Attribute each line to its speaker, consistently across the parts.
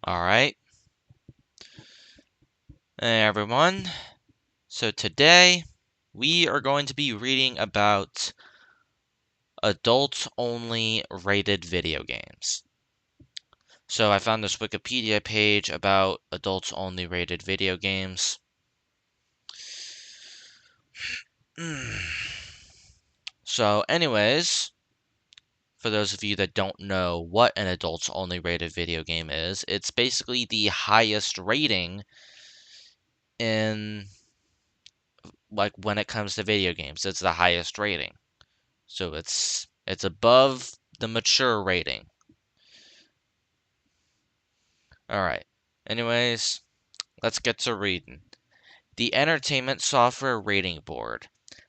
Speaker 1: Alright. Hey everyone. So today we are going to be reading about adult-only rated video games. So I found this Wikipedia page about adults-only rated video games. So anyways, for those of you that don't know what an adults-only rated video game is, it's basically the highest rating in, like, when it comes to video games. It's the highest rating. So it's above the mature rating. Alright. Anyways, let's get to reading. The Entertainment Software Rating Board.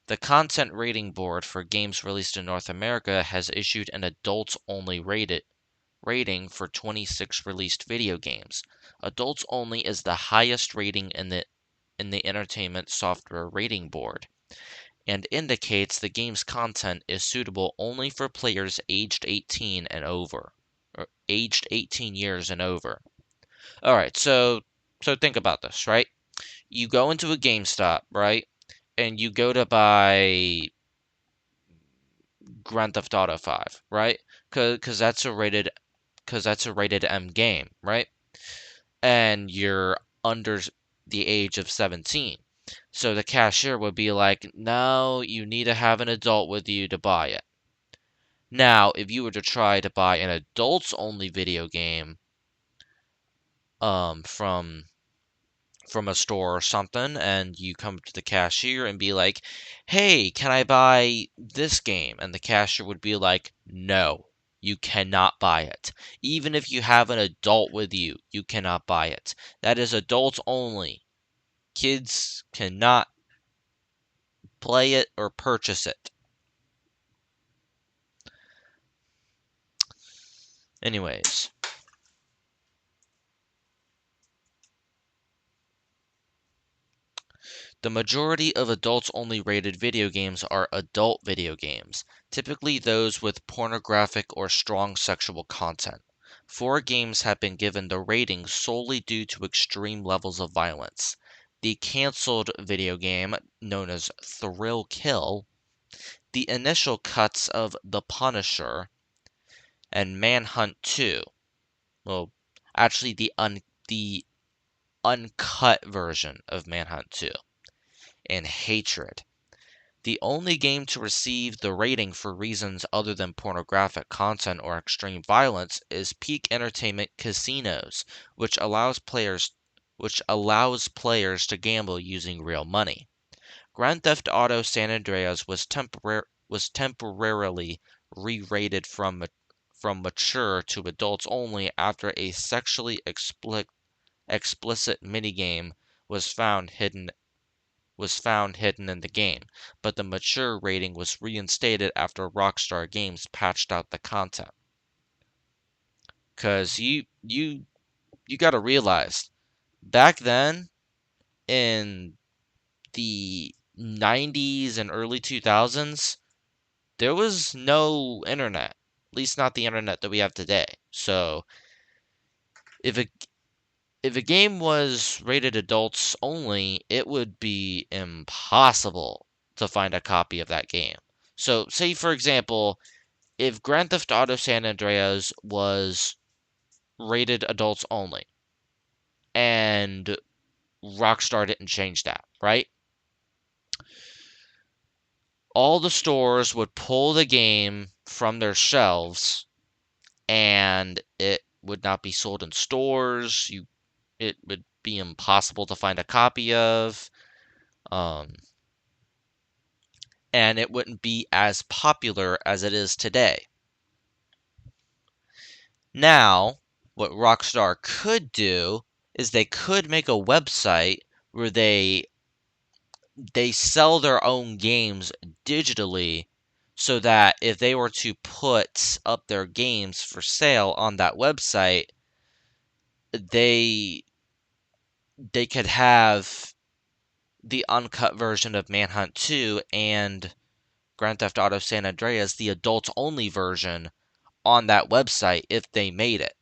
Speaker 1: The Content Rating Board for games released in North America has issued an adults-only rating for 26 released video games. Adults only is the highest rating in the Entertainment Software Rating Board, and indicates the game's content is suitable only for players aged 18 and over, or aged 18 years and over. All right, so think about this, right? You go into a GameStop, right? And you go to buy Grand Theft Auto 5, right? Cuz that's a rated M game, right? And you're under the age of 17. So the cashier would be like, "No, you need to have an adult with you to buy it." Now, if you were to try to buy an adults only video game from a store or something, and you come to the cashier and be like, "Hey, can I buy this game?" And the cashier would be like, "No, you cannot buy it. Even if you have an adult with you, you cannot buy it. That is adults only. Kids cannot play it or purchase it." Anyways, the majority of adults-only rated video games are adult video games, typically those with pornographic or strong sexual content. 4 games have been given the rating solely due to extreme levels of violence. The canceled video game, known as Thrill Kill, the initial cuts of The Punisher, and Manhunt 2. Well, actually, the uncut version of Manhunt 2, and Hatred. The only game to receive the rating for reasons other than pornographic content or extreme violence is Peak Entertainment Casinos, which allows players to gamble using real money. Grand Theft Auto San Andreas was temporarily re-rated from mature to adults only after a sexually explicit minigame was found hidden in the game, but the mature rating was reinstated after Rockstar Games patched out the content. Cause you gotta realize, back then in the 90s and early 2000s, there was no internet. At least not the internet that we have today. So if a game was rated adults only, it would be impossible to find a copy of that game. So, say for example, if Grand Theft Auto San Andreas was rated adults only, and Rockstar didn't change that, right? All the stores would pull the game from their shelves, and it would not be sold in stores. It would be impossible to find a copy of. Um, and it wouldn't be as popular as it is today. Now, what Rockstar could do is they could make a website where they sell their own games digitally, so that if they were to put up their games for sale on that website, they could have the uncut version of Manhunt 2 and Grand Theft Auto San Andreas, the adults only version, on that website if they made it.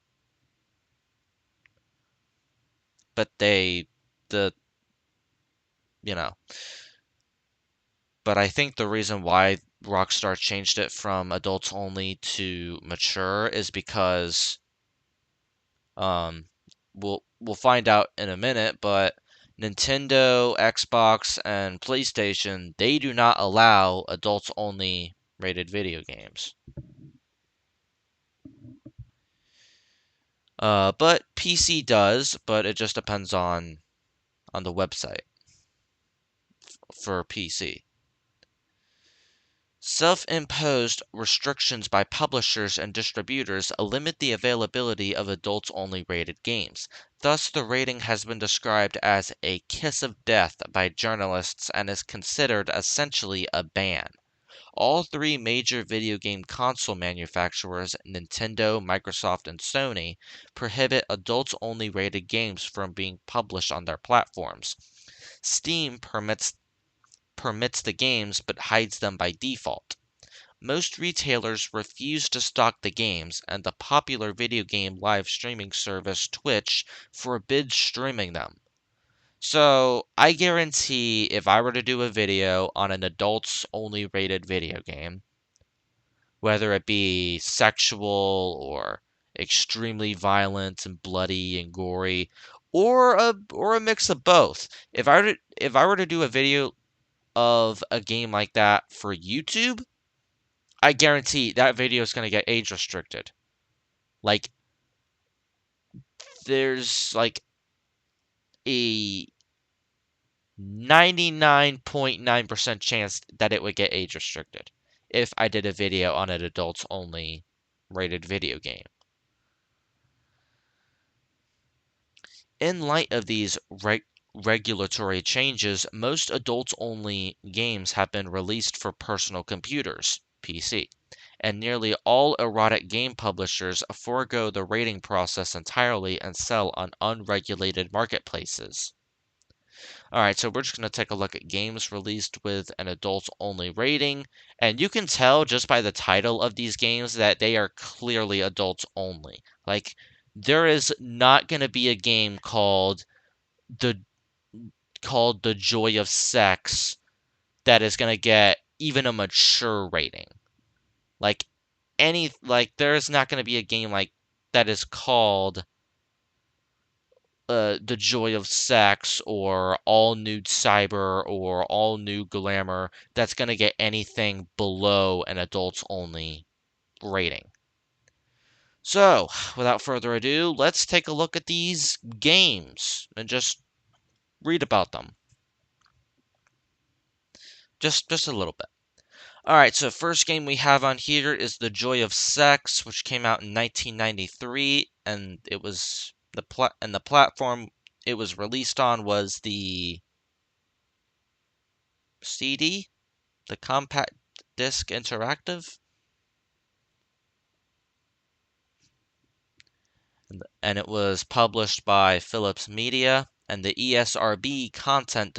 Speaker 1: but the, you know, but I think the reason why Rockstar changed it from adults only to mature is because, um, we'll find out in a minute, but Nintendo, Xbox, and PlayStation, they do not allow adults only rated video games. But PC does, but it just depends on the website for PC. Self-imposed restrictions by publishers and distributors limit the availability of adults-only rated games. Thus, the rating has been described as a kiss of death by journalists and is considered essentially a ban. All three major video game console manufacturers, Nintendo, Microsoft, and Sony, prohibit adults-only rated games from being published on their platforms. Steam permits the games but hides them by default. Most retailers refuse to stock the games, and the popular video game live streaming service Twitch forbids streaming them. So, I guarantee if I were to do a video on an adults only rated video game, whether it be sexual or extremely violent and bloody and gory, or a mix of both, if I were to do a video of a game like that for YouTube, I guarantee that video is going to get age restricted. Like, there's like a 99.9% chance that it would get age restricted if I did a video on an adults only rated video game. In light of these regulatory changes, most adults only games have been released for personal computers, PC, and nearly all erotic game publishers forego the rating process entirely and sell on unregulated marketplaces. Alright, so we're just going to take a look at games released with an adults only rating, and you can tell just by the title of these games that they are clearly adults only. Like, there is not going to be a game the called The Joy of Sex that is going to get even a mature rating. Like there's not going to be a game like that is called The Joy of Sex or All Nude Cyber or All New Glamour that's going to get anything below an adults only rating. So, without further ado, let's take a look at these games and just read about them. Just a little bit. Alright, so first game we have on here is The Joy of Sex, which came out in 1993, and it was the platform it was released on was the CD, the Compact Disc Interactive, and it was published by Philips Media, and the ESRB content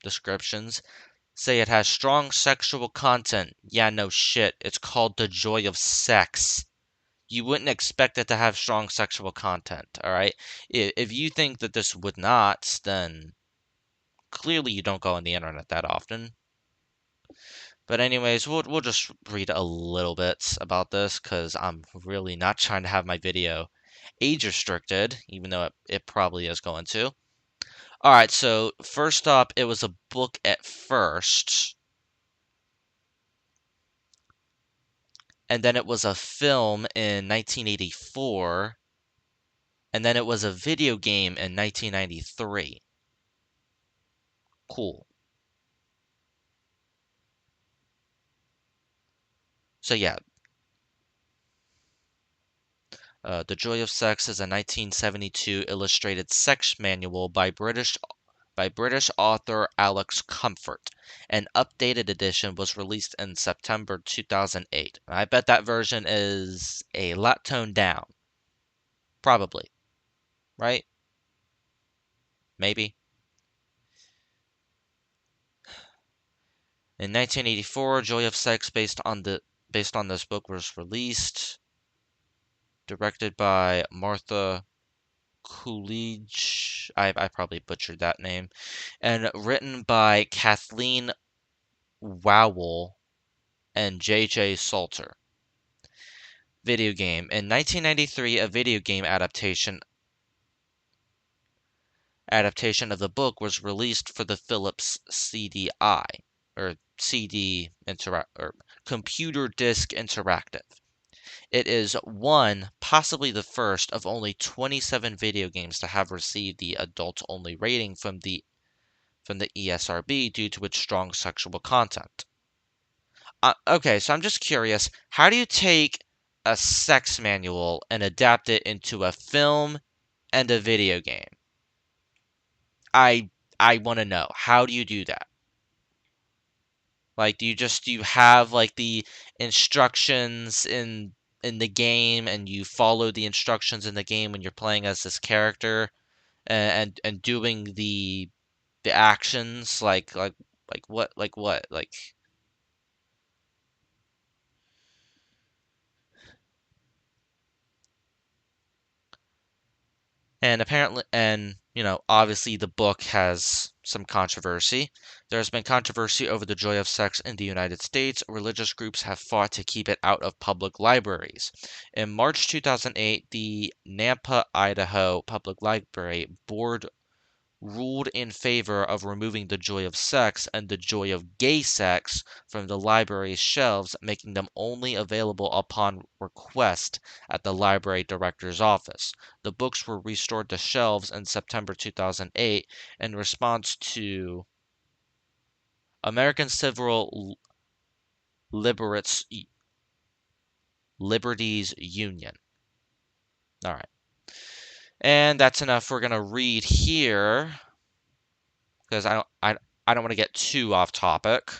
Speaker 1: descriptions say it has strong sexual content. Yeah, no shit. It's called The Joy of Sex. You wouldn't expect it to have strong sexual content, alright? If you think that this would not, then clearly you don't go on the internet that often. But anyways, we'll just read a little bit about this, because I'm really not trying to have my video age restricted, even though it probably is going to. Alright, so first up, it was a book at first. And then it was a film in 1984, and then it was a video game in 1993. Cool. So yeah, The Joy of Sex is a 1972 illustrated sex manual by British author Alex Comfort. An updated edition was released in September 2008. I bet that version is a lot toned down. Probably. Right? Maybe. In 1984, Joy of Sex, based on this book, was released. Directed by Martha Coolidge. I probably butchered that name. And written by Kathleen Wowell and J.J. Salter. Video game. In 1993, a video game adaptation of the book was released for the Philips CDI, or Computer Disc Interactive. It is one, possibly the first, of only 27 video games to have received the adult-only rating from the ESRB due to its strong sexual content. Okay, so I'm just curious, how do you take a sex manual and adapt it into a film and a video game? I I want to know, how do you do that? Like, do you have like the instructions in the game, and you follow the instructions in the game when you're playing as this character, and doing the actions like. And apparently, and obviously the book has some controversy. There has been controversy over the joy of sex in the United States. Religious groups have fought to keep it out of public libraries. In March 2008, the Nampa, Idaho Public Library Board ruled in favor of removing the joy of sex and the joy of gay sex from the library's shelves, making them only available upon request at the library director's office. The books were restored to shelves in September 2008 in response to American Civil Liberates Liberties Union. All right. And that's enough. We're going to read here because I don't want to get too off topic.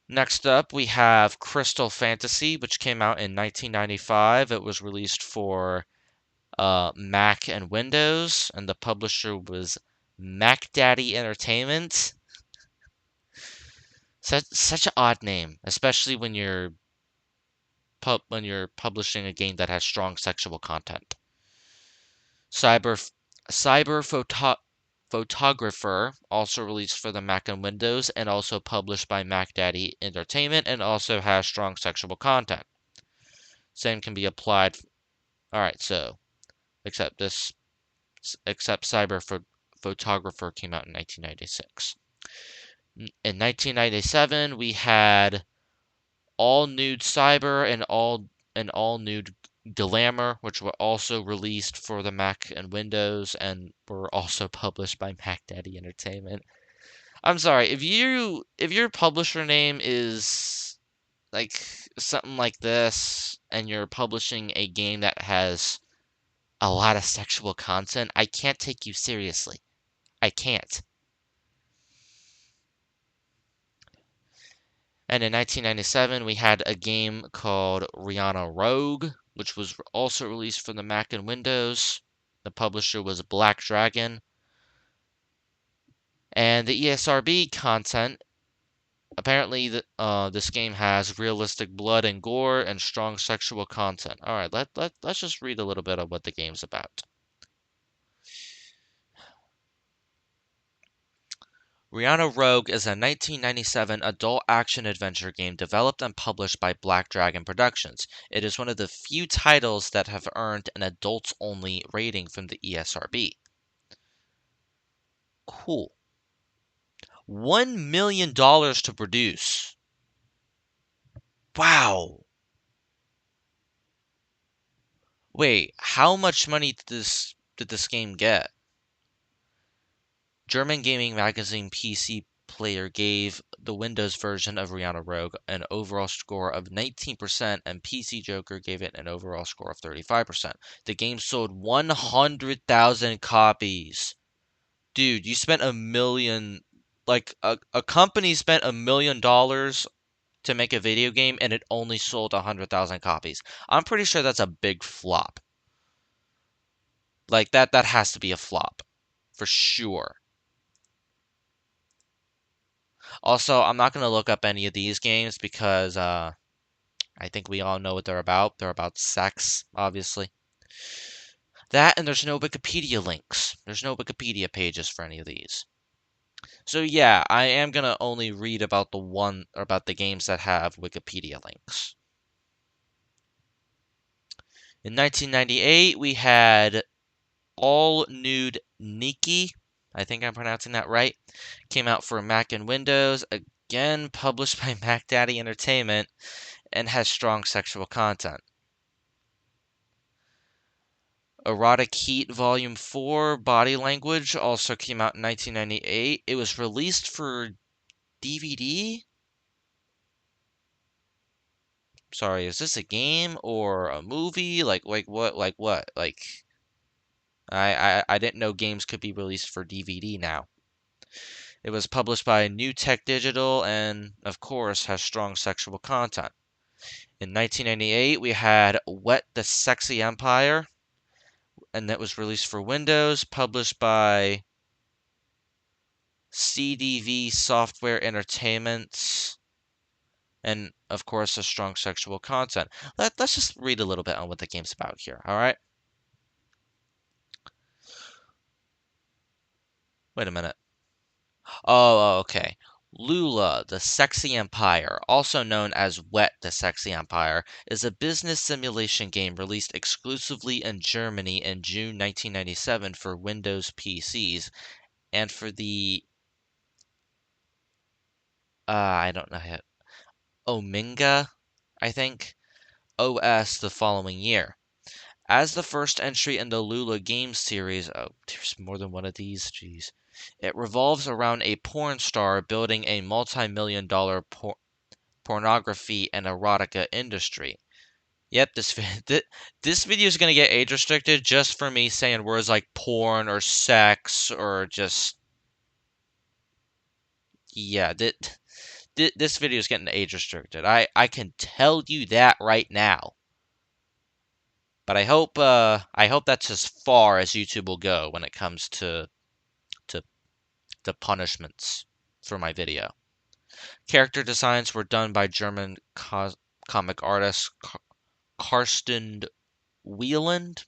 Speaker 1: Next up, we have Crystal Fantasy, which came out in 1995. It was released for Mac and Windows, and the publisher was MacDaddy Entertainment. Such an odd name, especially when you're publishing a game that has strong sexual content. Cyber Photographer, also released for the Mac and Windows, and also published by MacDaddy Entertainment, and also has strong sexual content. Same can be applied. All right, so except Cyber Photographer came out in 1996. In 1997, we had All Nude Cyber and All Nude Glamour, which were also released for the Mac and Windows and were also published by MacDaddy Entertainment. I'm sorry, if your publisher name is like something like this and you're publishing a game that has a lot of sexual content, I can't take you seriously. I can't. And in 1997, we had a game called Rihanna Rogue, which was also released for the Mac and Windows. The publisher was Black Dragon. And the ESRB content, apparently this game has realistic blood and gore and strong sexual content. All right, let's just read a little bit of what the game's about. Rihanna Rogue is a 1997 adult action-adventure game developed and published by Black Dragon Productions. It is one of the few titles that have earned an adults-only rating from the ESRB. Cool. $1 million to produce. Wow. Wait, how much money did this game get? German gaming magazine PC Player gave the Windows version of Rihanna Rogue an overall score of 19%, and PC Joker gave it an overall score of 35%. The game sold 100,000 copies. Dude, you spent $1 million. Like, a company spent $1 million to make a video game, and it only sold 100,000 copies. I'm pretty sure that's a big flop. Like, that has to be a flop. For sure. Also, I'm not going to look up any of these games because I think we all know what they're about. They're about sex, obviously. That, and there's no Wikipedia links. There's no Wikipedia pages for any of these. So yeah, I am gonna only read about the games that have Wikipedia links. In 1998, we had All Nude Nikki. I think I'm pronouncing that right. Came out for Mac and Windows. Again, published by Mac Daddy Entertainment, and has strong sexual content. Erotic Heat Volume 4 Body Language also came out in 1998. It was released for DVD? Sorry, is this a game or a movie? Like what? Like what? Like I didn't know games could be released for DVD now. It was published by New Tech Digital and, of course, has strong sexual content. In 1998, we had Wet the Sexy Empire, and that was released for Windows, published by CDV Software Entertainment, and, of course, has strong sexual content. Let's just read a little bit on what the game's about here, all right? Wait a minute. Okay. Lula, the Sexy Empire, also known as Wet the Sexy Empire, is a business simulation game released exclusively in Germany in June 1997 for Windows PCs and for the I don't know how Ominga, I think, OS the following year. As the first entry in the Lula game series, oh, there's more than one of these, jeez. It revolves around a porn star building a multi-million-dollar pornography and erotica industry. Yep, this video is gonna get age restricted just for me saying words like porn or sex or just yeah. This video is getting age restricted. I can tell you that right now. But I hope that's as far as YouTube will go when it comes to the punishments for my video. Character designs were done by German comic artist Karsten Weiland.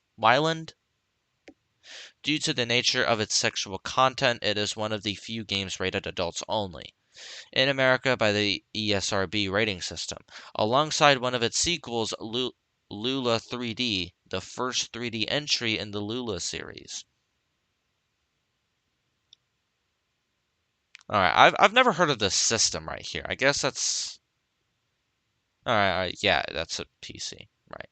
Speaker 1: Due to the nature of its sexual content, it is one of the few games rated adults only in America by the ESRB rating system, alongside one of its sequels, Lula 3D, the first 3D entry in the Lula series. All right, I've never heard of this system right here. I guess that's all right, yeah, that's a PC, right?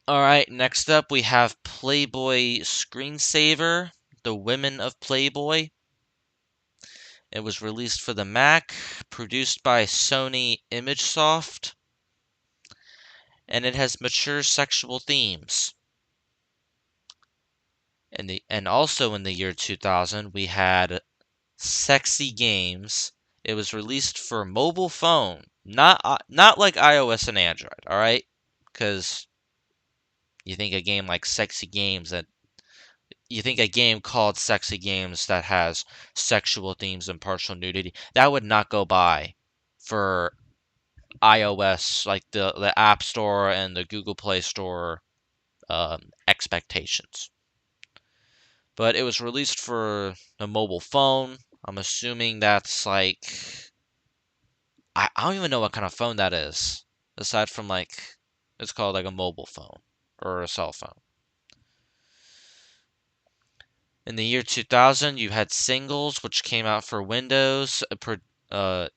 Speaker 1: All right, next up we have Playboy Screensaver, The Women of Playboy. It was released for the Mac, produced by Sony ImageSoft, and it has mature sexual themes. And also in the year 2000, we had Sexy Games. It was released for mobile phone, not like iOS and Android, all right? Because you think a game like Sexy Games that you think a game called Sexy Games that has sexual themes and partial nudity that would not go by for iOS, like the App Store and the Google Play Store expectations. But it was released for the mobile phone. I'm assuming that's like I don't even know what kind of phone that is, aside from like it's called like a mobile phone or a cell phone. In the year 2000, you had Singles, which came out for Windows, uh,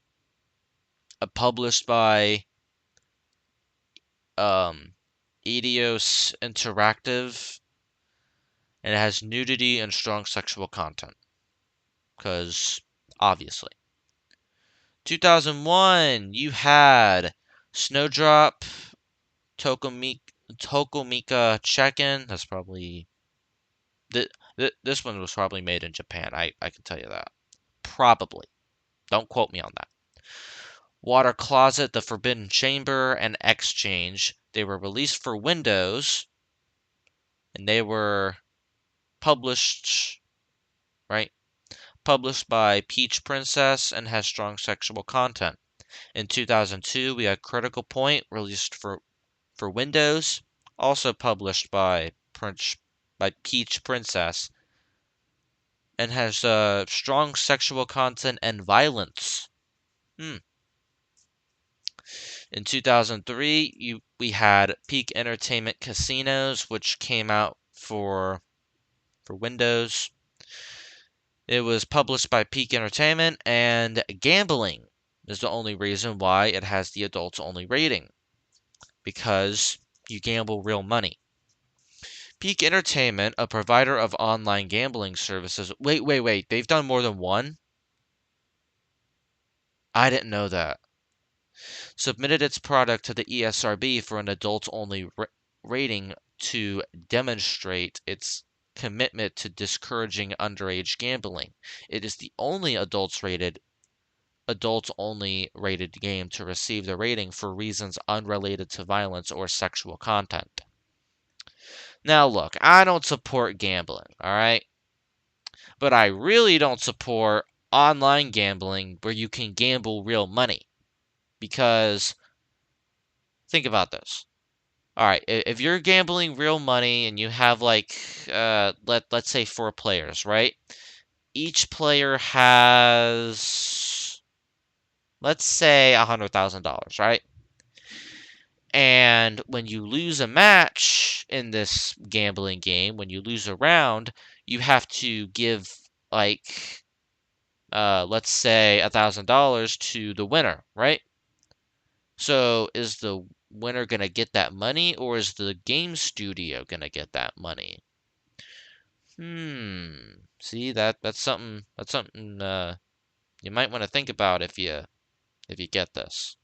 Speaker 1: published by Eidos Interactive, and it has nudity and strong sexual content. Because, obviously. 2001, you had Snowdrop, Tokomika Check-In. That's probably... this one was probably made in Japan. I can tell you that. Probably. Don't quote me on that. Water Closet, The Forbidden Chamber, and Exchange. They were released for Windows, and they were published, right? Published by Peach Princess and has strong sexual content. In 2002, we had Critical Point, released for Windows, also published by Peach Princess, and has strong sexual content and violence. In 2003, we had Peak Entertainment Casinos, which came out for Windows. It was published by Peak Entertainment, and gambling is the only reason why it has the adults only rating, because you gamble real money. Peak Entertainment, a provider of online gambling services. Wait. They've done more than one? I didn't know that. Submitted its product to the ESRB for an adults-only rating to demonstrate its commitment to discouraging underage gambling. It is the only adults-only rated game to receive the rating for reasons unrelated to violence or sexual content. Now look, I don't support gambling, alright? But I really don't support online gambling where you can gamble real money. Because, think about this. Alright, if you're gambling real money and you have let's say 4 players, right? Each player has, let's say, $100,000, right? And when you lose a match in this gambling game, when you lose a round, you have to give, let's say, $1,000 to the winner, right? So is the winner gonna get that money, or is the game studio gonna get that money? See, that's something you might want to think about if you get this.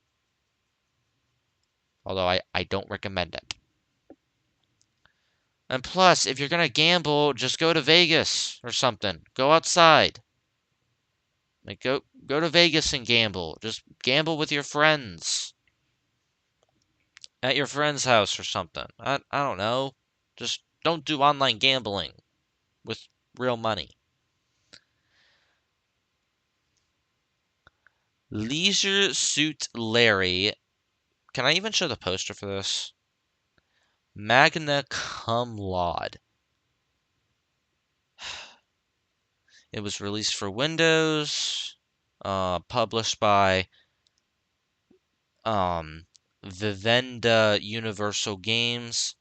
Speaker 1: Although I don't recommend it. And plus, if you're gonna gamble, just go to Vegas or something. Go outside. Go to Vegas and gamble. Just gamble with your friends. At your friend's house or something. I don't know. Just don't do online gambling with real money. Leisure Suit Larry. Can I even show the poster for this? Magna cum laude. It was released for Windows, published by Vivendi Universal Games,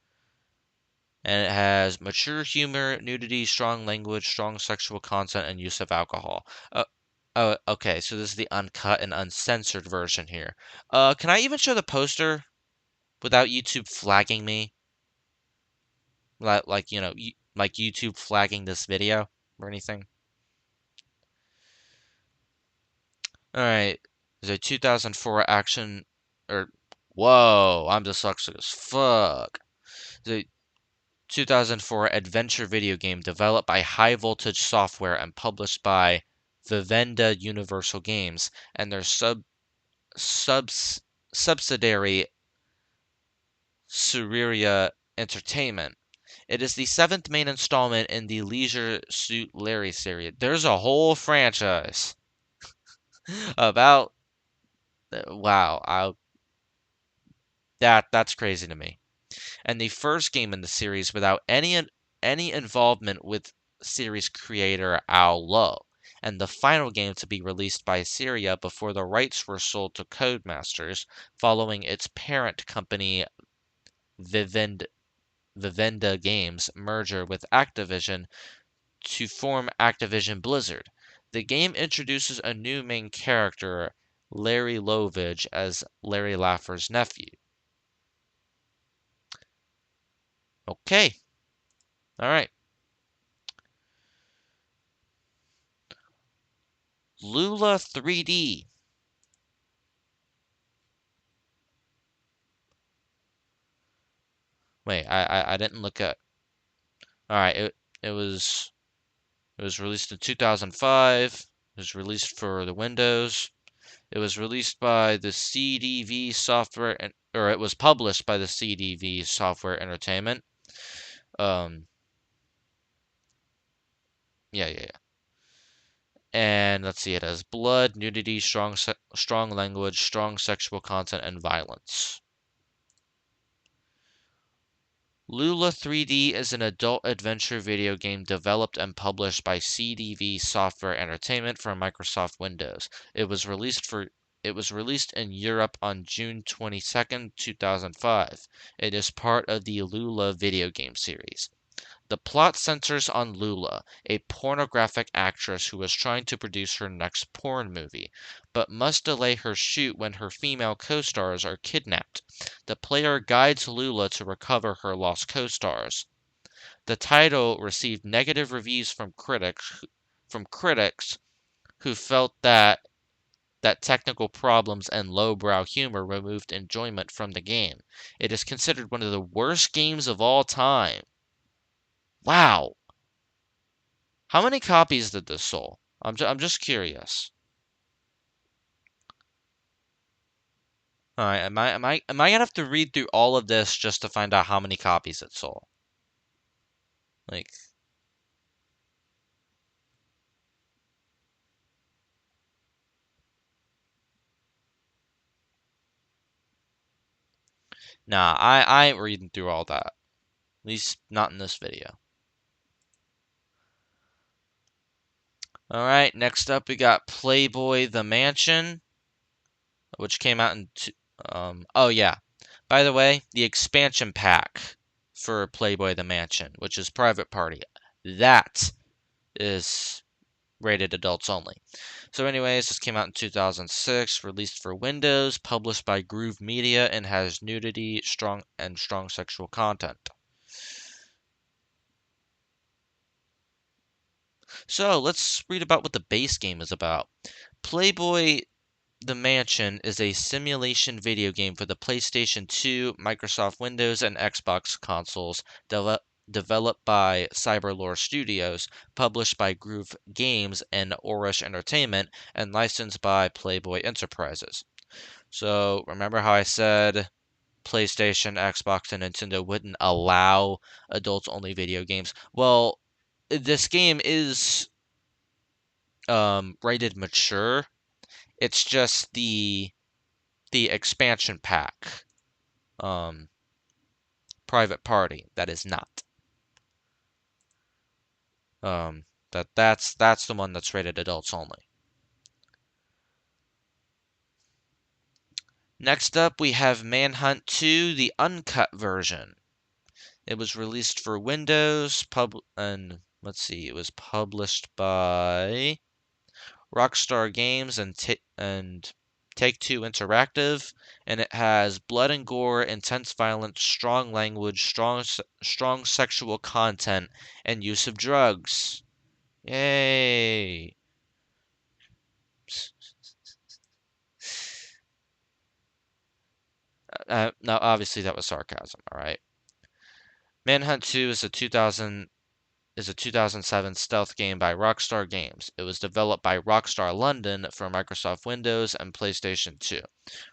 Speaker 1: and it has mature humor, nudity, strong language, strong sexual content, and use of alcohol. Oh, okay, so this is the uncut and uncensored version here. Can I even show the poster without YouTube flagging me? Like YouTube flagging this video or anything? Alright, there's a 2004 action, or, whoa, I'm dyslexic as fuck. The 2004 adventure video game developed by High Voltage Software and published by Vivendi Universal Games and their subsidiary Suria Entertainment. It is the 7th main installment in the Leisure Suit Larry series. There's a whole franchise about, wow, that's crazy to me. And the first game in the series without any involvement with series creator Al Lowe, and the final game to be released by Syria before the rights were sold to Codemasters, following its parent company Vivendi Games merger with Activision to form Activision Blizzard. The game introduces a new main character, Larry Lovage, as Larry Laffer's nephew. Okay. Alright. Lula 3D. Wait, I didn't look at. Alright, it was released in 2005. It was released for the Windows. It was released by the CDV Software, or it was published by the CDV Software Entertainment. Yeah. And let's see, it has blood, nudity, strong language, strong sexual content, and violence. Lula 3D is an adult adventure video game developed and published by CDV Software Entertainment for Microsoft Windows. It was released in Europe on June 22nd, 2005. It is part of the Lula video game series. The plot centers on Lula, a pornographic actress who is trying to produce her next porn movie, but must delay her shoot when her female co-stars are kidnapped. The player guides Lula to recover her lost co-stars. The title received negative reviews from critics who felt that technical problems and lowbrow humor removed enjoyment from the game. It is considered one of the worst games of all time. Wow. How many copies did this sell? I'm just curious. All right, am I gonna have to read through all of this just to find out how many copies it sold? Like, nah, I ain't reading through all that. At least not in this video. All right, next up we got Playboy the Mansion, which came out in oh yeah. By the way, the expansion pack for Playboy the Mansion, which is Private Party, that is rated adults only. So anyways, this came out in 2006, released for Windows, published by Groove Media, and has nudity, strong sexual content. So let's read about what the base game is about. Playboy The Mansion is a simulation video game for the PlayStation 2, Microsoft Windows, and Xbox consoles, developed by Cyberlore Studios, published by Groove Games and Orish Entertainment, and licensed by Playboy Enterprises. So, remember how I said PlayStation, Xbox, and Nintendo wouldn't allow adults-only video games? Well, this game is rated mature. It's just the expansion pack, um, Private Party, that is not. That's the one that's rated adults only. Next up, we have Manhunt 2, the uncut version. It was released for Windows, and let's see, it was published by Rockstar Games and Take-Two Interactive, and it has blood and gore, intense violence, strong language, strong sexual content, and use of drugs. Yay! Now, obviously, that was sarcasm. All right. Manhunt 2 is a 2007 stealth game by Rockstar Games. It was developed by Rockstar London for Microsoft Windows and PlayStation 2.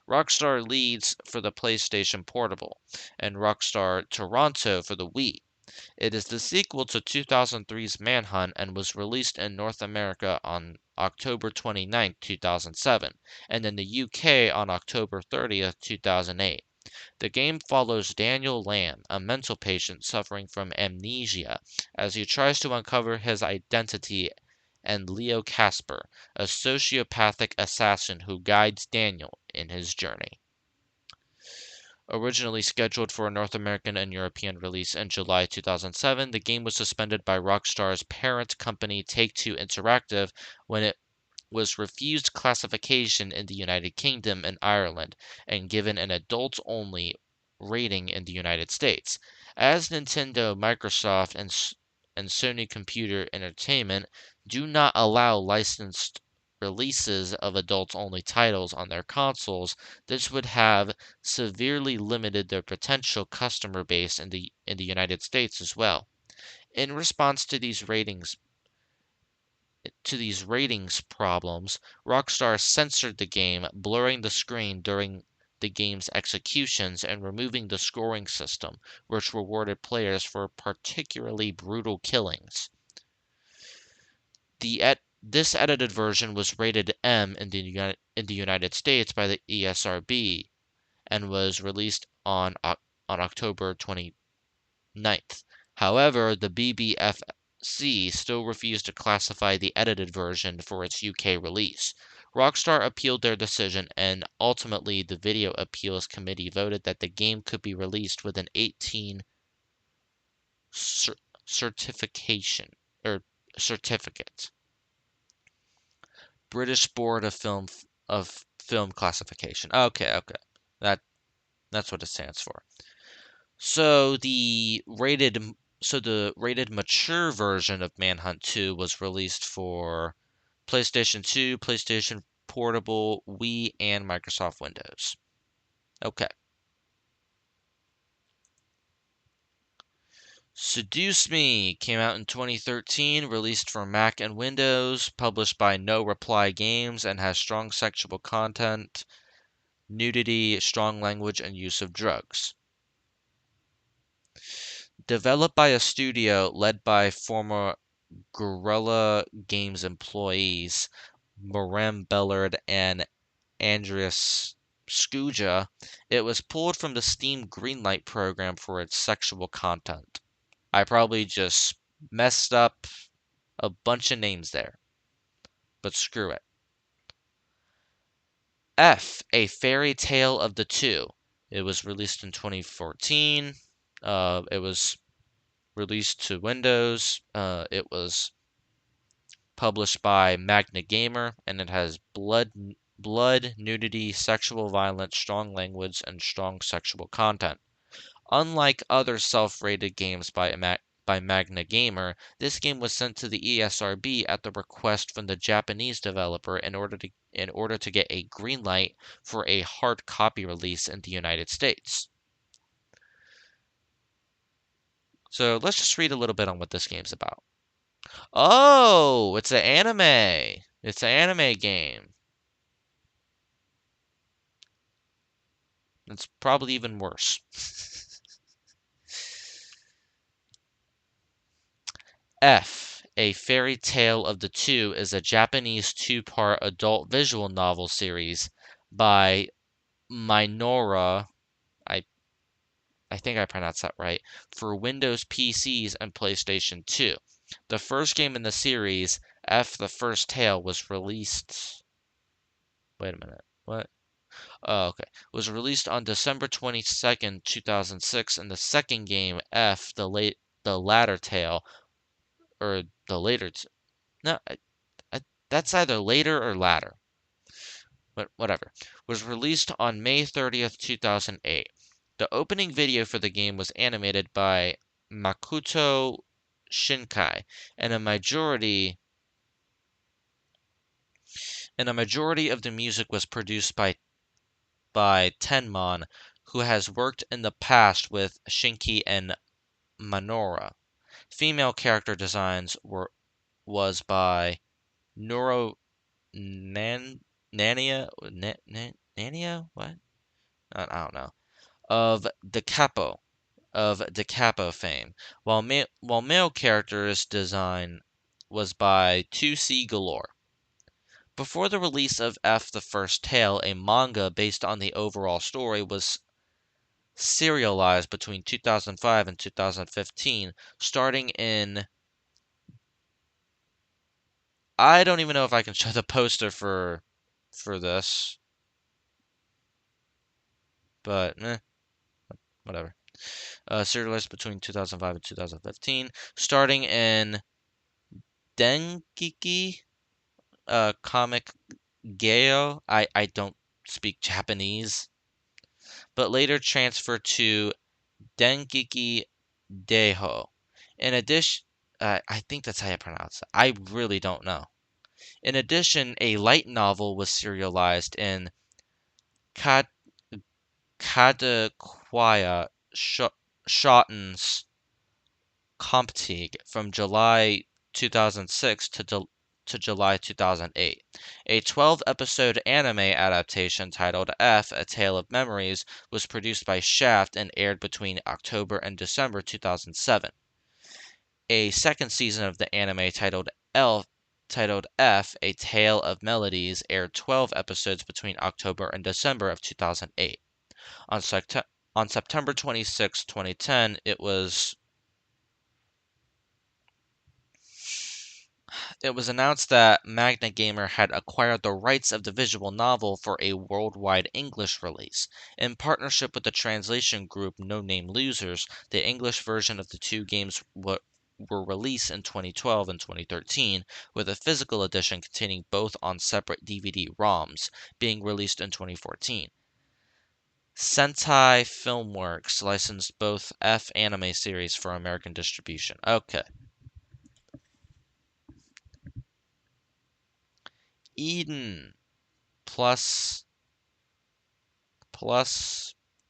Speaker 1: Rockstar Leeds for the PlayStation Portable, and Rockstar Toronto for the Wii. It is the sequel to 2003's Manhunt and was released in North America on October 29, 2007, and in the UK on October 30th, 2008. The game follows Daniel Lamb, a mental patient suffering from amnesia, as he tries to uncover his identity, and Leo Casper, a sociopathic assassin who guides Daniel in his journey. Originally scheduled for a North American and European release in July 2007, the game was suspended by Rockstar's parent company Take-Two Interactive when it was refused classification in the United Kingdom and Ireland and given an adults-only rating in the United States. As Nintendo, Microsoft, and Sony Computer Entertainment do not allow licensed releases of adults-only titles on their consoles, this would have severely limited their potential customer base in the United States as well. In response to these ratings problems, Rockstar censored the game, blurring the screen during the game's executions and removing the scoring system, which rewarded players for particularly brutal killings. The This edited version was rated M in the United States by the ESRB and was released on October 29th. However, the BBFC still refused to classify the edited version for its UK release. Rockstar appealed their decision, and ultimately the Video Appeals Committee voted that the game could be released with an 18 certification or certificate. British Board of Film Classification. Okay. That that's what it stands for. So the rated mature version of Manhunt 2 was released for PlayStation 2, PlayStation Portable, Wii, and Microsoft Windows. Okay. Seduce Me came out in 2013, released for Mac and Windows, published by No Reply Games, and has strong sexual content, nudity, strong language, and use of drugs. Developed by a studio led by former Guerrilla Games employees Moram Bellard and Andreas Skuja, it was pulled from the Steam Greenlight program for its sexual content. I probably just messed up a bunch of names there, but screw it. F, A Fairy Tale of the Two. It was released in 2014. It was released to Windows. It was published by Magna Gamer, and it has blood, nudity, sexual violence, strong language, and strong sexual content. Unlike other self-rated games by Magna Gamer, this game was sent to the ESRB at the request from the Japanese developer in order to get a green light for a hard copy release in the United States. So let's just read a little bit on what this game's about. Oh, it's an anime. It's an anime game. It's probably even worse. F, A Fairy Tale of the Two is a Japanese two-part adult visual novel series by Minoru, I think I pronounced that right, for Windows PCs and PlayStation 2. The first game in the series, F the First Tale, was released. Wait a minute. What? Oh, okay. Was released on December 22nd, 2006, and the second game, F the Latter Tale, or the later no, that's either later or latter. But whatever. Was released on May 30th, 2008. The opening video for the game was animated by Makoto Shinkai, and a majority of the music was produced by Tenmon, who has worked in the past with Shinkai and Minoru. Female character designs was by Nuro Nania? What? I don't know. Of Da Capo fame, while male characters design was by 2C Galore. Before the release of F the First Tale, a manga based on the overall story was serialized between 2005 and 2015, starting in I don't even know if I can show the poster for this, but whatever. Serialized between 2005 and 2015, starting in Dengeki Comic Geo. I don't speak Japanese, but later transferred to Dengeki Daiho. In addition, I think that's how you pronounce it. I really don't know. In addition, a light novel was serialized in Kadaquaya Shotten's Comptigue from July 2006 to July 2008. A 12-episode anime adaptation titled F, A Tale of Memories was produced by Shaft and aired between October and December 2007. A second season of the anime titled titled F: A Tale of Melodies, aired 12 episodes between October and December of 2008. On, on September 26, 2010, it was announced that Magna Gamer had acquired the rights of the visual novel for a worldwide English release. In partnership with the translation group No Name Losers, the English version of the two games were released in 2012 and 2013, with a physical edition containing both on separate DVD-ROMs, being released in 2014. Sentai Filmworks licensed both F anime series for American distribution. Okay. Eden plus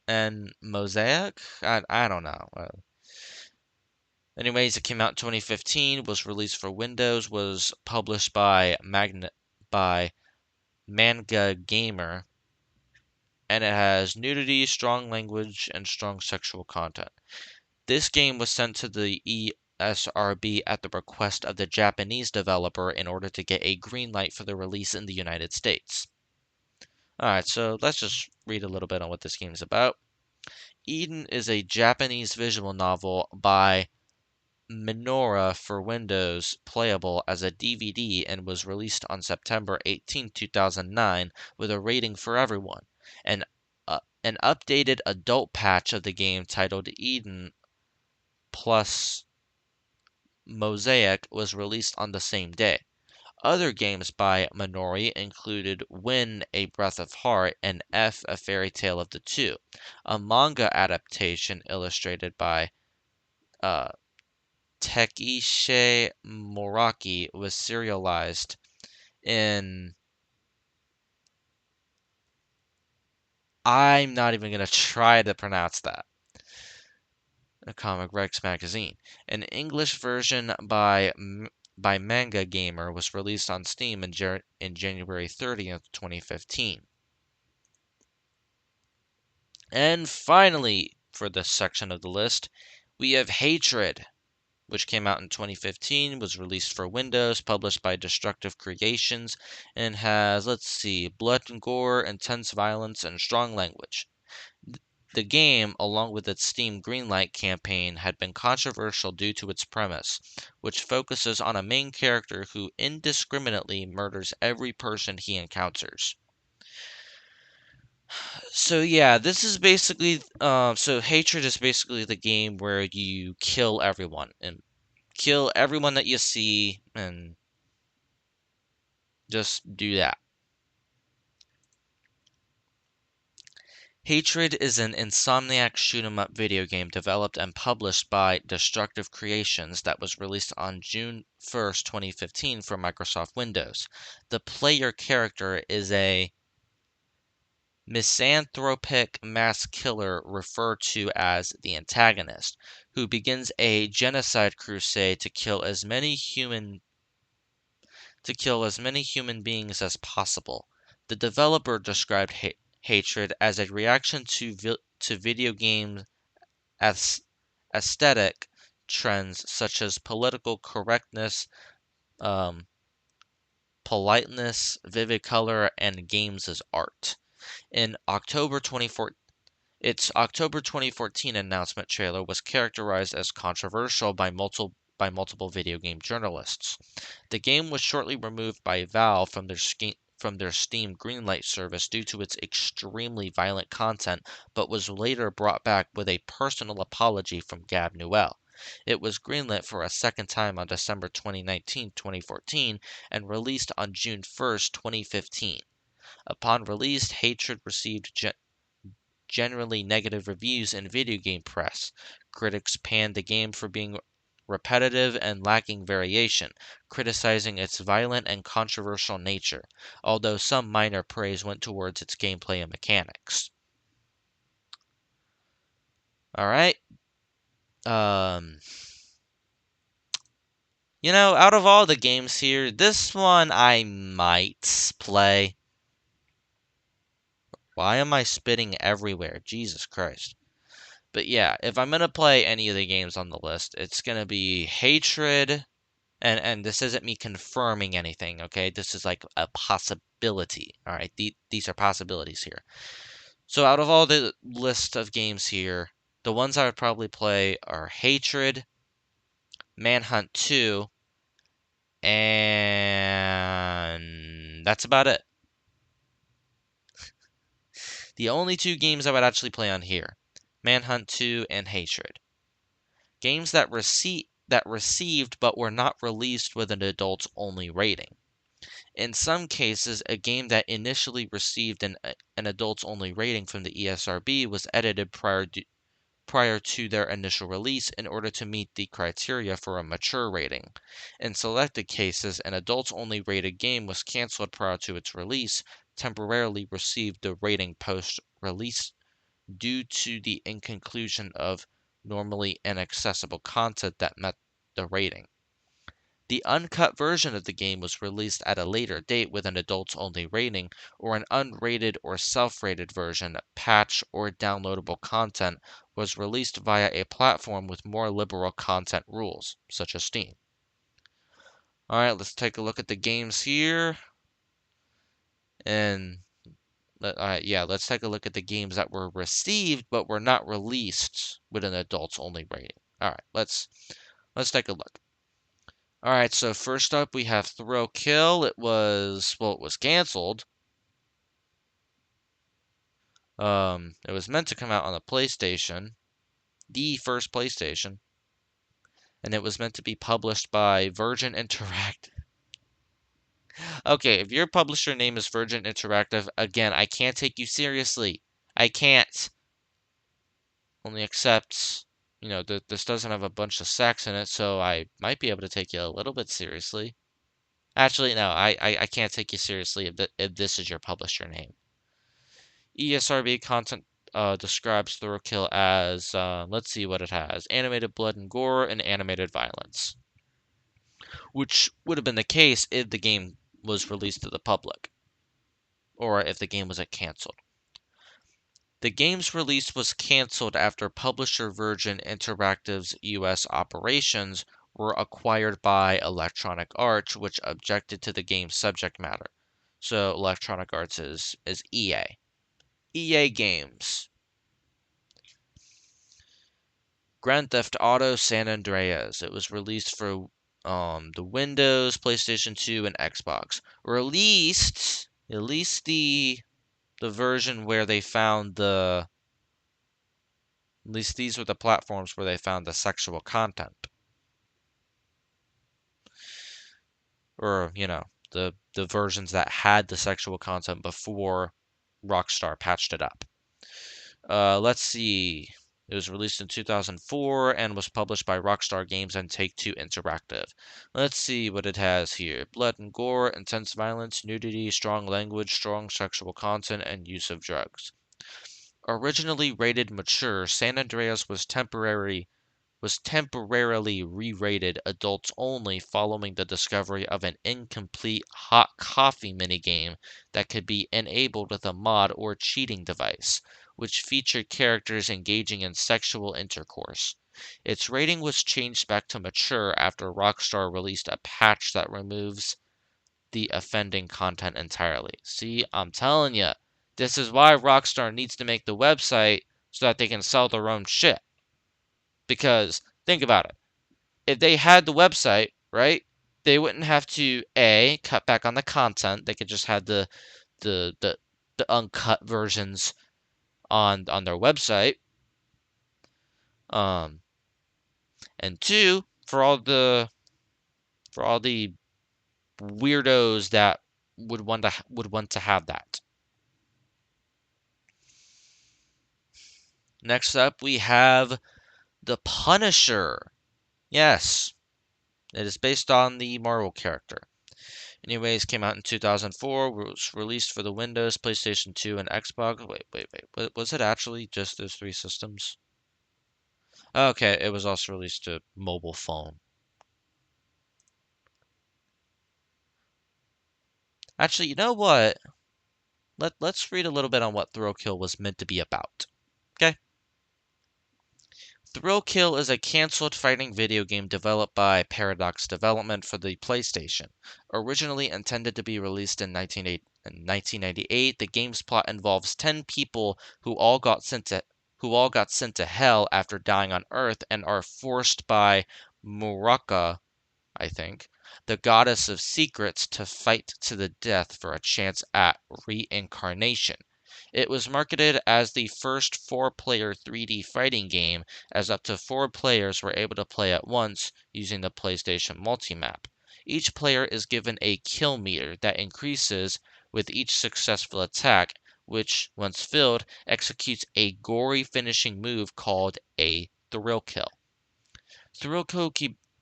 Speaker 1: and Mosaic? I don't know. Anyways, it came out in 2015, was released for Windows, was published by Manga Gamer, and it has nudity, strong language, and strong sexual content. This game was sent to the ESRB at the request of the Japanese developer in order to get a green light for the release in the United States. Alright, so let's just read a little bit on what this game is about. Eden is a Japanese visual novel by Minora for Windows, playable as a DVD, and was released on September 18, 2009, with a rating for everyone. An updated adult patch of the game titled Eden plus Mosaic was released on the same day. Other games by Minori included Win: A Breath of Heart and F: A Fairy Tale of the Two. A manga adaptation illustrated by Takeishi Moraki was serialized in... I'm not even going to try to pronounce that. A Comic Rex magazine. An English version by Manga Gamer was released on Steam in January 30th, 2015. And finally, for this section of the list, we have Hatred, which came out in 2015, was released for Windows, published by Destructive Creations, and has, blood and gore, intense violence, and strong language. The game, along with its Steam Greenlight campaign, had been controversial due to its premise, which focuses on a main character who indiscriminately murders every person he encounters. So yeah, this is basically, so Hatred is basically the game where you kill everyone, and kill everyone that you see, and just do that. Hatred is an Insomniac shoot-'em-up video game developed and published by Destructive Creations that was released on June 1st, 2015 for Microsoft Windows. The player character is a misanthropic mass killer referred to as the antagonist, who begins a genocide crusade to kill as many human beings as possible. The developer described Hatred as a reaction to video game aesthetic trends such as political correctness, politeness, vivid color, and games as art. In October 2014, its October 2014 announcement trailer was characterized as controversial by multiple video game journalists. The game was shortly removed by Valve from their Steam Greenlight service due to its extremely violent content, but was later brought back with a personal apology from Gab Newell. It was greenlit for a second time on December 2019, 2014, and released on June 1st, 2015. Upon release, Hatred received generally negative reviews in video game press. Critics panned the game for being repetitive and lacking variation, criticizing its violent and controversial nature, although some minor praise went towards its gameplay and mechanics. Alright. Out of all the games here, this one I might play. Why am I spitting everywhere? Jesus Christ. But yeah, if I'm going to play any of the games on the list, it's going to be Hatred, And this isn't me confirming anything, okay? This is like a possibility, all right? These are possibilities here. So out of all the list of games here, the ones I would probably play are Hatred, Manhunt 2, and that's about it. The only two games I would actually play on here, Manhunt 2 and Hatred. Games that received but were not released with an adults only rating. In some cases, a game that initially received an adults only rating from the ESRB was edited prior to their initial release in order to meet the criteria for a mature rating. In selected cases, an adults only rated game was canceled prior to its release, temporarily received the rating post release due to the inclusion of normally inaccessible content that met the rating. The uncut version of the game was released at a later date with an adults only rating, or an unrated or self rated version, patch, or downloadable content was released via a platform with more liberal content rules, such as Steam. Alright, let's take a look at the games here. And let's take a look at the games that were received but were not released with an adults only rating. Alright, let's take a look. Alright, so first up we have Thrill Kill. It was canceled. It was meant to come out on the PlayStation, the first PlayStation, and it was meant to be published by Virgin Interactive. Okay, if your publisher name is Virgin Interactive, again, I can't take you seriously. I can't. Only accept, this doesn't have a bunch of sex in it, so I might be able to take you a little bit seriously. Actually, no, I can't take you seriously if this is your publisher name. ESRB content describes Thrill Kill as, let's see what it has, animated blood and gore and animated violence, which would have been the case if the game was released to the public, or if the game was canceled. The game's release was canceled after publisher Virgin Interactive's US operations were acquired by Electronic Arts, which objected to the game's subject matter. So Electronic Arts is EA. EA Games. Grand Theft Auto San Andreas. It was released for the Windows, PlayStation 2, and Xbox. Released at least the version where they found at least these were the platforms where they found the sexual content. Or, the versions that had the sexual content before Rockstar patched it up. Let's see. It was released in 2004 and was published by Rockstar Games and Take-Two Interactive. Let's see what it has here. Blood and gore, intense violence, nudity, strong language, strong sexual content, and use of drugs. Originally rated mature, San Andreas was temporarily re-rated adults only following the discovery of an incomplete hot coffee minigame that could be enabled with a mod or cheating device, which featured characters engaging in sexual intercourse. Its rating was changed back to mature after Rockstar released a patch that removes the offending content entirely. See, I'm telling you, this is why Rockstar needs to make the website so that they can sell their own shit. Because, think about it. If they had the website, right, they wouldn't have to cut back on the content. They could just have the uncut versions on their website. And two, for all the weirdos that would want to have that. Next up, we have The Punisher. Yes, it is based on the Marvel character. Anyways, came out in 2004, was released for the Windows, PlayStation 2, and Xbox. Wait. Was it actually just those three systems? Okay, it was also released to mobile phone. Actually, you know what? Let's read a little bit on what Thrill Kill was meant to be about. Okay? Thrill Kill is a canceled fighting video game developed by Paradox Development for the PlayStation. Originally intended to be released in 1998, the game's plot involves 10 people who all got sent to hell after dying on Earth and are forced by Muraka, I think, the goddess of secrets, to fight to the death for a chance at reincarnation. It was marketed as the first four-player 3D fighting game, as up to four players were able to play at once using the PlayStation Multimap. Each player is given a kill meter that increases with each successful attack, which, once filled, executes a gory finishing move called a thrill kill. Thrill Kill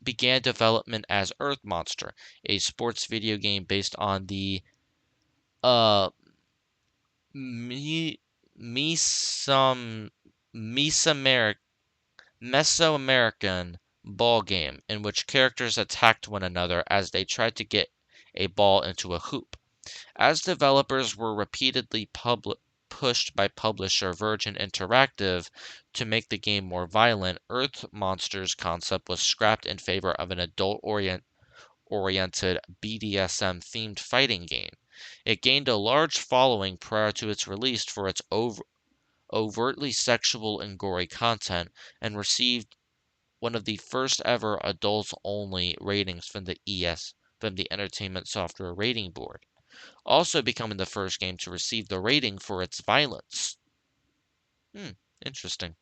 Speaker 1: began development as Earth Monster, a sports video game based on the uh Me Mesom Mesoamerican Mesoamerican ball game in which characters attacked one another as they tried to get a ball into a hoop. As developers were repeatedly pushed by publisher Virgin Interactive to make the game more violent, Earth Monsters concept was scrapped in favor of an oriented BDSM themed fighting game. It gained a large following prior to its release for its overtly sexual and gory content, and received one of the first ever adults only ratings from the Entertainment Software Rating Board, also becoming the first game to receive the rating for its violence. Interesting.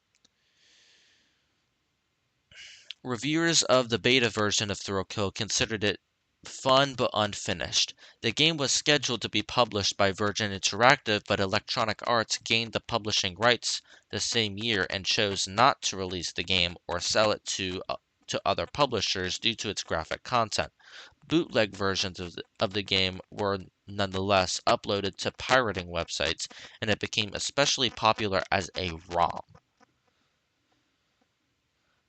Speaker 1: Reviewers of the beta version of Thrill Kill considered it fun but unfinished. The game was scheduled to be published by Virgin Interactive, but Electronic Arts gained the publishing rights the same year and chose not to release the game or sell it to other publishers due to its graphic content. Bootleg versions of the game were nonetheless uploaded to pirating websites, and it became especially popular as a ROM.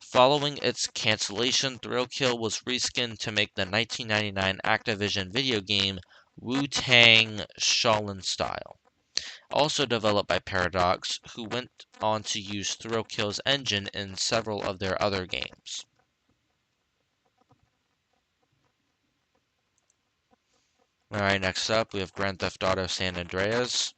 Speaker 1: Following its cancellation, Thrill Kill was reskinned to make the 1999 Activision video game Wu-Tang Shaolin Style, also developed by Paradox, who went on to use Thrill Kill's engine in several of their other games. Alright, next up we have Grand Theft Auto San Andreas.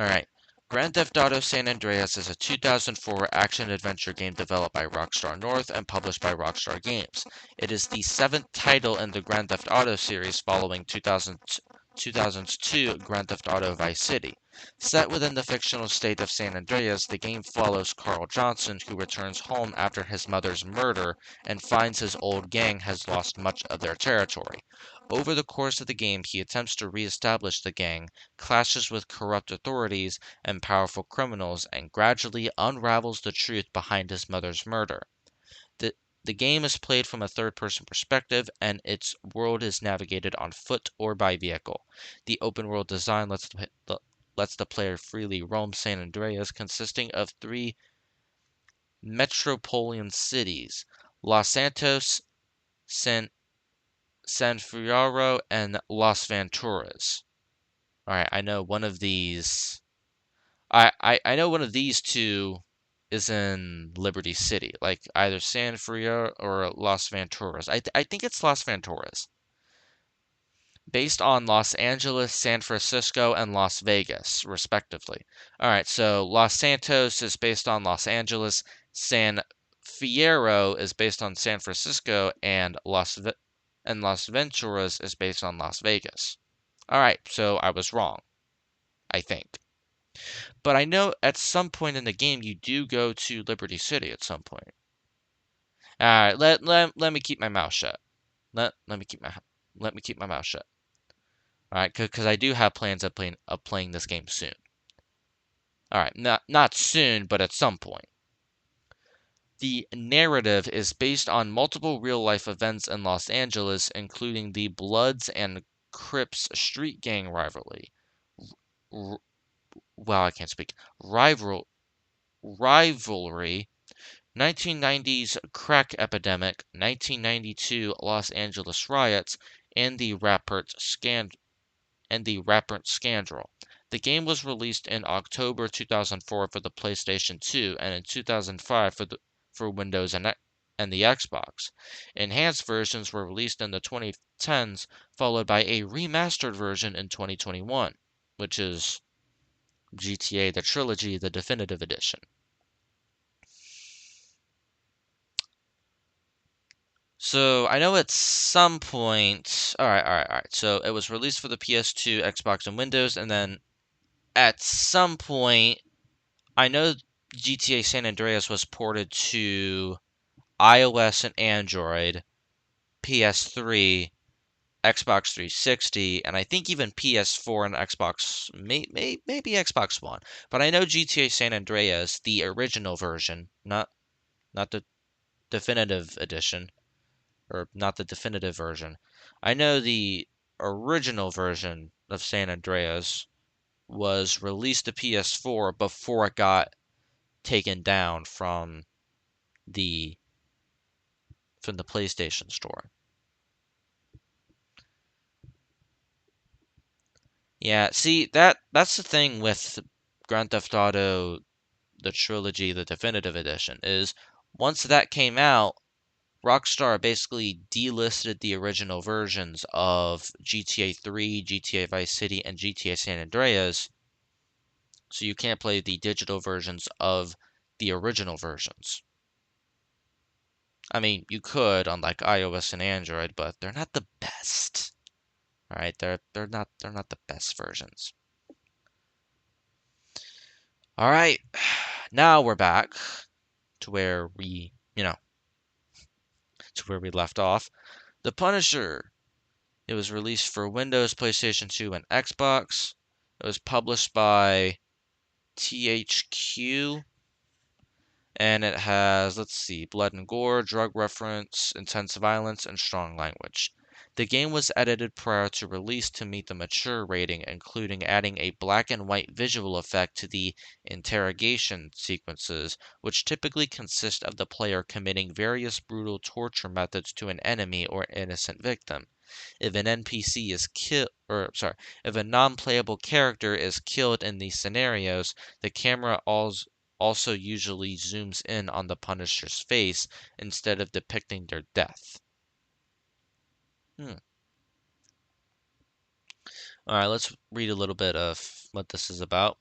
Speaker 1: Alright, Grand Theft Auto San Andreas is a 2004 action-adventure game developed by Rockstar North and published by Rockstar Games. It is the seventh title in the Grand Theft Auto series following 2002 Grand Theft Auto Vice City. Set within the fictional state of San Andreas, the game follows Carl Johnson, who returns home after his mother's murder and finds his old gang has lost much of their territory. Over the course of the game, he attempts to re-establish the gang, clashes with corrupt authorities and powerful criminals, and gradually unravels the truth behind his mother's murder. The game is played from a third-person perspective, and its world is navigated on foot or by vehicle. The open-world design lets the player freely roam San Andreas, consisting of three metropolitan cities: Los Santos, San Fierro, and Las Venturas. Alright, I know one of these. I know one of these two is in Liberty City, like either San Fierro or Las Venturas. I think it's Las Venturas. Based on Los Angeles, San Francisco, and Las Vegas, respectively. Alright, so Los Santos is based on Los Angeles, San Fierro is based on San Francisco, and Las Venturas is based on Las Vegas. Alright, so I was wrong, I think. But I know at some point in the game you do go to Liberty City at some point. Alright, let me keep my mouth shut. Let me keep my mouth shut. Alright, because I do have plans of playing this game soon. Alright, not soon, but at some point. The narrative is based on multiple real-life events in Los Angeles, including the Bloods and Crips street gang rivalry. Wow, I can't speak. Rivalry, 1990s crack epidemic, 1992 Los Angeles riots, and the Rappert scandal. The game was released in October 2004 for the PlayStation 2 and in 2005 for Windows and the Xbox. Enhanced versions were released in the 2010s, followed by a remastered version in 2021, which is GTA The Trilogy, the Definitive Edition. So I know at some point, all right. So it was released for the PS2, Xbox, and Windows, and then at some point, I know GTA San Andreas was ported to iOS and Android, PS3, Xbox 360, and I think even PS4 and Xbox, maybe Xbox One. But I know GTA San Andreas, the original version, not the definitive edition, or not the definitive version. I know the original version of San Andreas was released to PS4 before it got taken down the from the PlayStation Store. Yeah, see that's the thing with Grand Theft Auto the trilogy, the definitive edition, is once that came out, Rockstar basically delisted the original versions of GTA 3, GTA Vice City, and GTA San Andreas, so you can't play the digital versions of the original versions. I mean, you could on like iOS and Android, but they're not the best. All right, they're not the best versions. All right, now we're back to where we left off. The Punisher. It was released for Windows, PlayStation 2, and Xbox. It was published by THQ, and it has, let's see, blood and gore, drug reference, intense violence, and strong language. The game was edited prior to release to meet the mature rating, including adding a black and white visual effect to the interrogation sequences, which typically consist of the player committing various brutal torture methods to an enemy or innocent victim. If an NPC is killed, or sorry, if a non-playable character is killed in these scenarios, the camera also usually zooms in on the Punisher's face instead of depicting their death. Hmm. Alright, let's read a little bit of what this is about.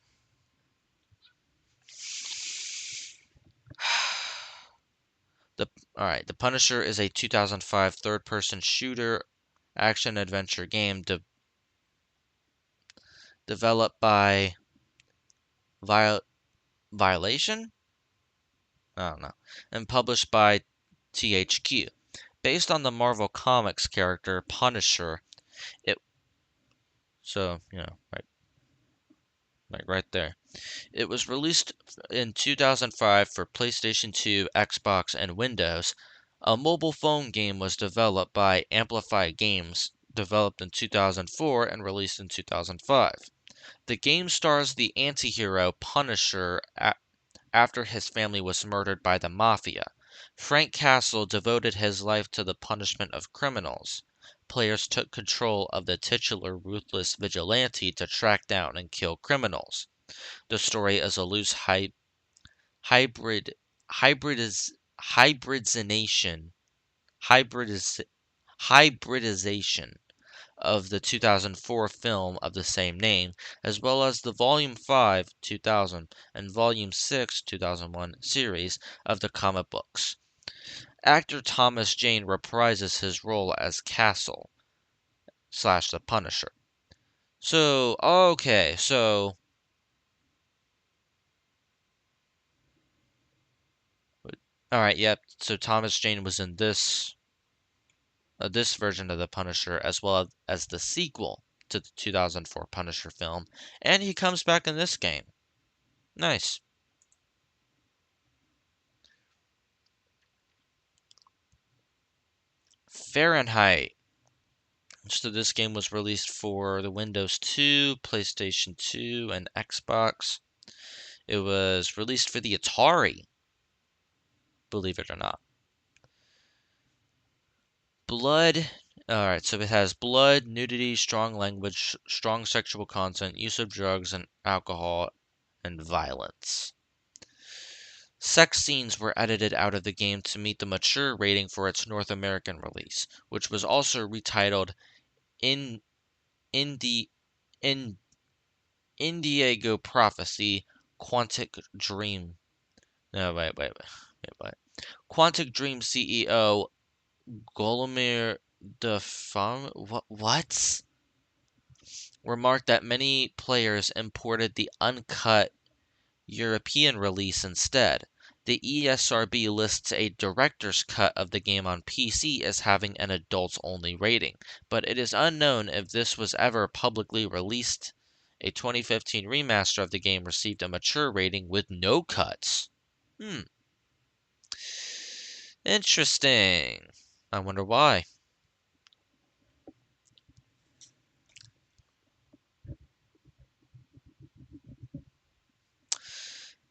Speaker 1: Alright, The Punisher is a 2005 third-person shooter action-adventure game developed by Violation? I don't know. And published by THQ. Based on the Marvel Comics character Punisher, it right there. It was released in 2005 for PlayStation 2, Xbox, and Windows. A mobile phone game was developed by Amplify Games, developed in 2004 and released in 2005. The game stars the anti-hero Punisher after his family was murdered by the Mafia. Frank Castle devoted his life to the punishment of criminals. Players took control of the titular ruthless vigilante to track down and kill criminals. The story is a loose hybrid hybridization hybridiz, hybridization of the 2004 film of the same name, as well as the Volume 5 (2000) and Volume 6 (2001) series of the comic books. Actor Thomas Jane reprises his role as Castle / the Punisher. So, okay, so all right, yep. So Thomas Jane was in this version of the Punisher, as well as the sequel to the 2004 Punisher film, and he comes back in this game. Nice. Fahrenheit. So this game was released for the Windows 2, PlayStation 2, and Xbox. It was released for the Atari, believe it or not. Blood Alright, so it has blood, nudity, strong language, strong sexual content, use of drugs and alcohol, and violence. Sex scenes were edited out of the game to meet the mature rating for its North American release, which was also retitled in Indi in Indiego Prophecy Quantic Dream. No, wait. Quantic Dream CEO Golomir what? Remarked that many players imported the uncut European release instead. The ESRB lists a director's cut of the game on PC as having an adults-only rating, but it is unknown if this was ever publicly released. A 2015 remaster of the game received a mature rating with no cuts. Interesting. I wonder why.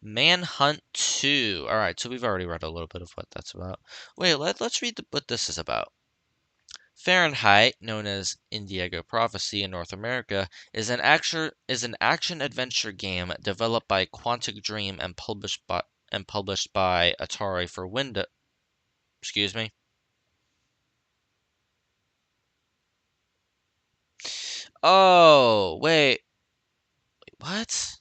Speaker 1: Manhunt 2. Alright, so we've already read a little bit of what that's about. Wait, let's read what this is about. Fahrenheit, known as Indiego Prophecy in North America, is an action-adventure game developed by Quantic Dream and published by Atari for Windows. Excuse me. Oh, wait. What?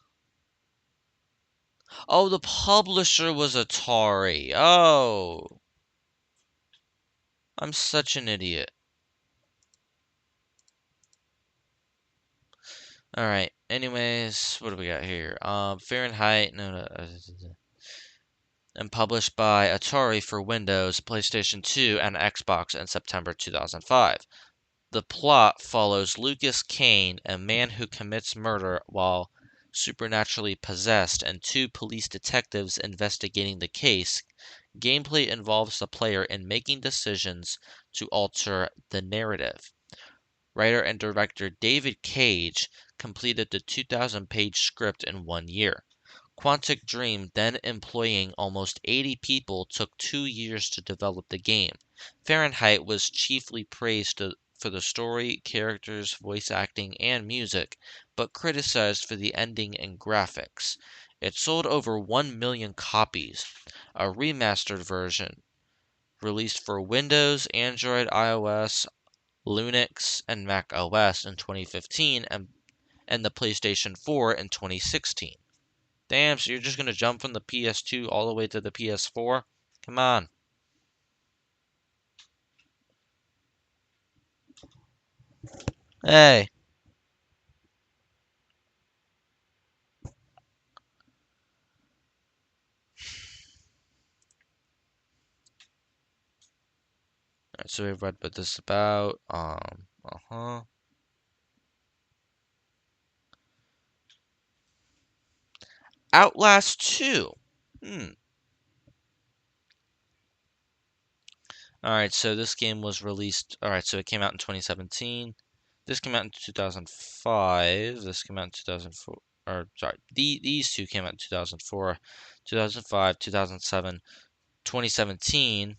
Speaker 1: Oh, the publisher was Atari. Oh. I'm such an idiot. Alright, anyways, what do we got here? Fahrenheit, no, and published by Atari for Windows, PlayStation 2, and Xbox in September 2005. The plot follows Lucas Kane, a man who commits murder while supernaturally possessed, and two police detectives investigating the case. Gameplay involves the player in making decisions to alter the narrative. Writer and director David Cage completed the 2,000-page script in 1 year. Quantic Dream, then employing almost 80 people, took 2 years to develop the game. Fahrenheit was chiefly praised for the story, characters, voice acting, and music, but criticized for the ending and graphics. It sold over 1 million copies. A remastered version, released for Windows, Android, iOS, Linux, and Mac OS in 2015, and the PlayStation 4 in 2016. Damn, so you're just gonna jump from the PS2 all the way to the PS4? Come on. Hey. Alright, so we've read what this is about. Outlast 2. Alright, so this game was released. Alright, so it came out in 2017. This came out in 2005. This came out in 2004. Or, sorry, these two came out in 2004, 2005, 2007, 2017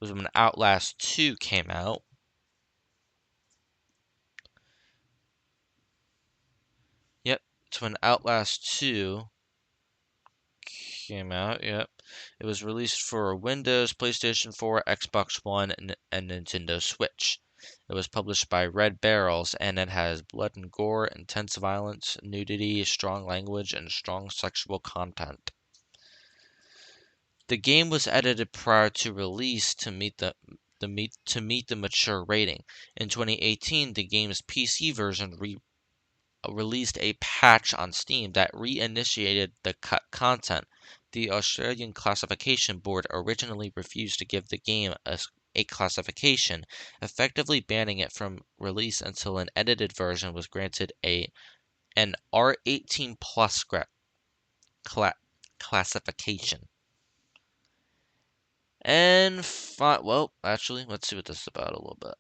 Speaker 1: was when Outlast 2 came out. Yep, it's when Outlast 2 came out. Yep. It was released for Windows, PlayStation 4, Xbox One, and Nintendo Switch. It was published by Red Barrels, and it has blood and gore, intense violence, nudity, strong language, and strong sexual content. The game was edited prior to release to meet the mature rating. In 2018, the game's PC version released a patch on Steam that reinitiated the cut content. The Australian Classification Board originally refused to give the game a classification, effectively banning it from release until an edited version was granted an R18 plus classification. And well, actually, let's see what this is about a little bit.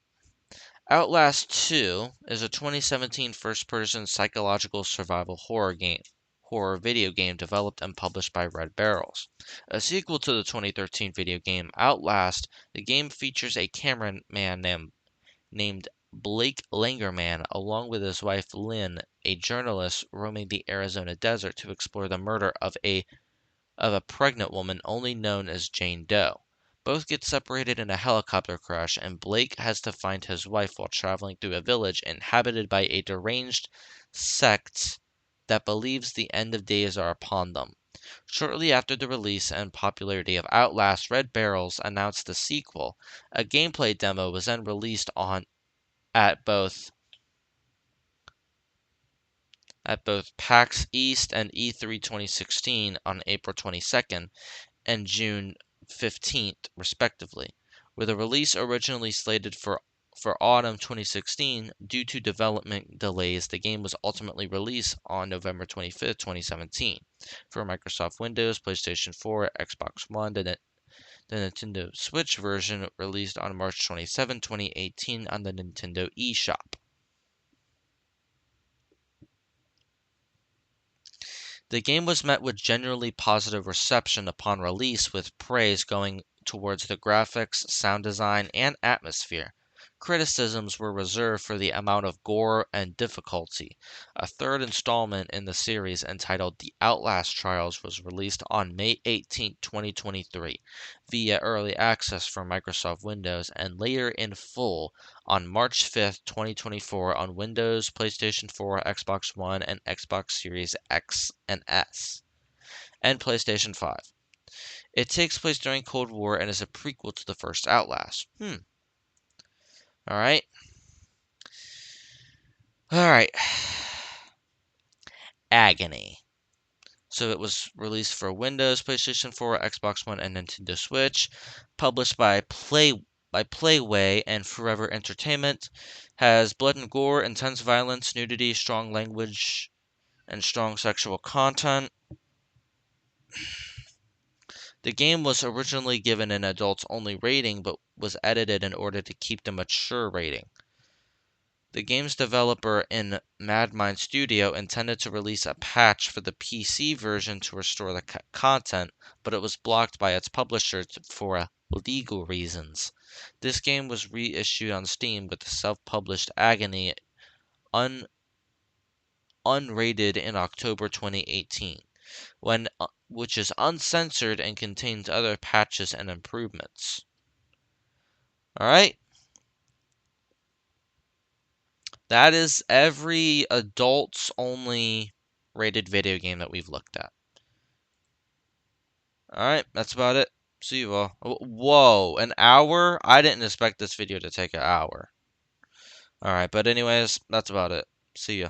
Speaker 1: Outlast 2 is a 2017 first-person psychological survival horror video game developed and published by Red Barrels. A sequel to the 2013 video game Outlast, the game features a cameraman named named Blake Langerman, along with his wife Lynn, a journalist roaming the Arizona desert to explore the murder of a pregnant woman only known as Jane Doe. Both get separated in a helicopter crash, and Blake has to find his wife while traveling through a village inhabited by a deranged sect that believes the end of days are upon them. Shortly after the release and popularity of Outlast, Red Barrels announced the sequel. A gameplay demo was then released at both PAX East and E3 2016 on April 22nd and June 15th, respectively. With a release originally slated for autumn 2016, due to development delays, the game was ultimately released on November 25th, 2017 for Microsoft Windows, PlayStation 4, Xbox One. The Nintendo Switch version released on March 27, 2018 on the Nintendo eShop. The game was met with generally positive reception upon release, with praise going towards the graphics, sound design, and atmosphere. Criticisms were reserved for the amount of gore and difficulty. A third installment in the series, entitled The Outlast Trials, was released on May 18, 2023, via early access for Microsoft Windows, and later in full on March 5th, 2024 on Windows, PlayStation 4, Xbox One, and Xbox Series X and S, and PlayStation 5. It takes place during Cold War and is a prequel to the first Outlast. Alright. Alright. Agony. So it was released for Windows, PlayStation 4, Xbox One, and Nintendo Switch. Published by Playway and Forever Entertainment. Has blood and gore, intense violence, nudity, strong language, and strong sexual content. The game was originally given an adults-only rating, but was edited in order to keep the mature rating. The game's developer in Madmind Studio intended to release a patch for the PC version to restore the content, but it was blocked by its publisher for legal reasons. This game was reissued on Steam with the self-published Agony unrated in October 2018, which is uncensored and contains other patches and improvements. Alright? That is every adults only rated video game that we've looked at. Alright, that's about it. See you all. Whoa, an hour? I didn't expect this video to take an hour. Alright, but anyways, that's about it. See ya.